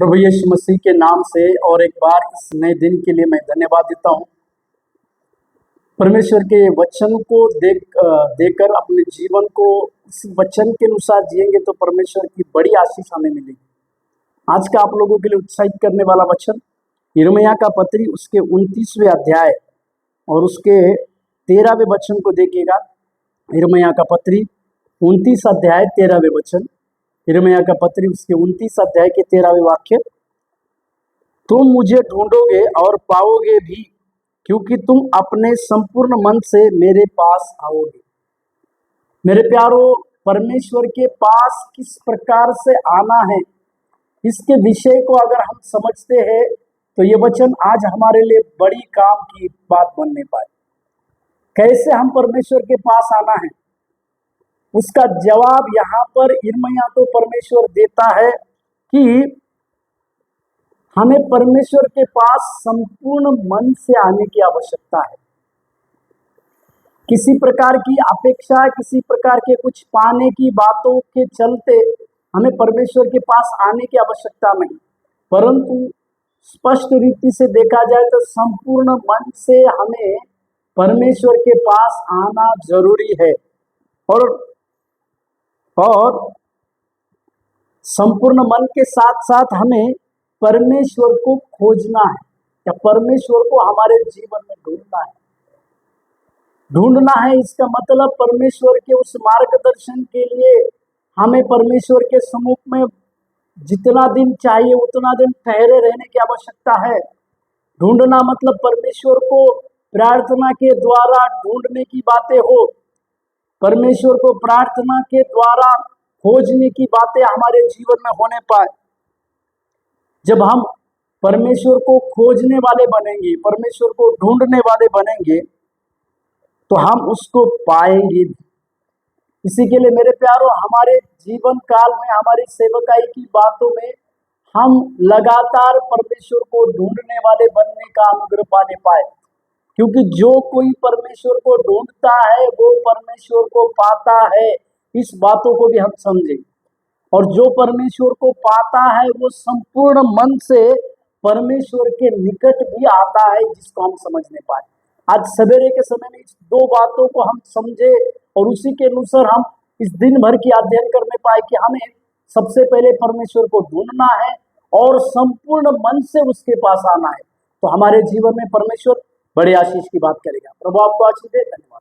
प्रभु यीशु मसीह के नाम से और एक बार इस नए दिन के लिए मैं धन्यवाद देता हूँ। परमेश्वर के वचन को देकर अपने जीवन को इस वचन के अनुसार जिएंगे तो परमेश्वर की बड़ी आशीष हमें मिलेगी। आज का आप लोगों के लिए उत्साहित करने वाला वचन यिर्मयाह का पत्री उसके 29वें अध्याय और उसके 13वें वचन को देखिएगा। यिर्मयाह का पत्री 29 अध्याय 13वें वचन। यिर्मयाह का पत्री उसके 29 अध्याय के 13वें वाक्य। तुम मुझे ढूंढोगे और पाओगे भी, क्योंकि तुम अपने संपूर्ण मन से मेरे पास आओगे। मेरे प्यारो, परमेश्वर के पास किस प्रकार से आना है, इसके विषय को अगर हम समझते हैं तो ये वचन आज हमारे लिए बड़ी काम की बात बनने पाए। कैसे हम परमेश्वर के पास आना है, उसका जवाब यहाँ पर यिर्मयाह को परमेश्वर देता है कि हमें परमेश्वर के पास संपूर्ण मन से आने की आवश्यकता है। किसी प्रकार की अपेक्षा, किसी प्रकार के कुछ पाने की बातों के चलते हमें परमेश्वर के पास आने की आवश्यकता नहीं, परंतु स्पष्ट रीति से देखा जाए तो संपूर्ण मन से हमें परमेश्वर के पास आना जरूरी है। और संपूर्ण मन के साथ साथ हमें परमेश्वर को खोजना है या परमेश्वर को हमारे जीवन में ढूंढना है। इसका मतलब परमेश्वर के उस मार्गदर्शन के लिए हमें परमेश्वर के सम्मुख में जितना दिन चाहिए उतना दिन ठहरे रहने की आवश्यकता है। ढूंढना मतलब परमेश्वर को प्रार्थना के द्वारा ढूंढने की बातें हो, परमेश्वर को प्रार्थना के द्वारा खोजने की बातें हमारे जीवन में होने पाए। जब हम परमेश्वर को खोजने वाले बनेंगे, परमेश्वर को ढूंढने वाले बनेंगे, तो हम उसको पाएंगे। इसी के लिए मेरे प्यारो, हमारे जीवन काल में, हमारी सेवकाई की बातों में हम लगातार परमेश्वर को ढूंढने वाले बनने का अनुग्रह पाने पाए, क्योंकि जो कोई परमेश्वर को ढूंढता है वो परमेश्वर को पाता है। इस बातों को भी हम समझें। और जो परमेश्वर को पाता है वो संपूर्ण मन से परमेश्वर के निकट भी आता है, जिसको हम समझने पाए। आज सवेरे के समय में इस दो बातों को हम समझे और उसी के अनुसार हम इस दिन भर की अध्ययन करने पाए कि हमें सबसे पहले परमेश्वर को ढूंढना है और संपूर्ण मन से उसके पास आना है, तो हमारे जीवन में परमेश्वर बड़े आशीष की बात करेगा। प्रभु आपको आशीष दे। धन्यवाद।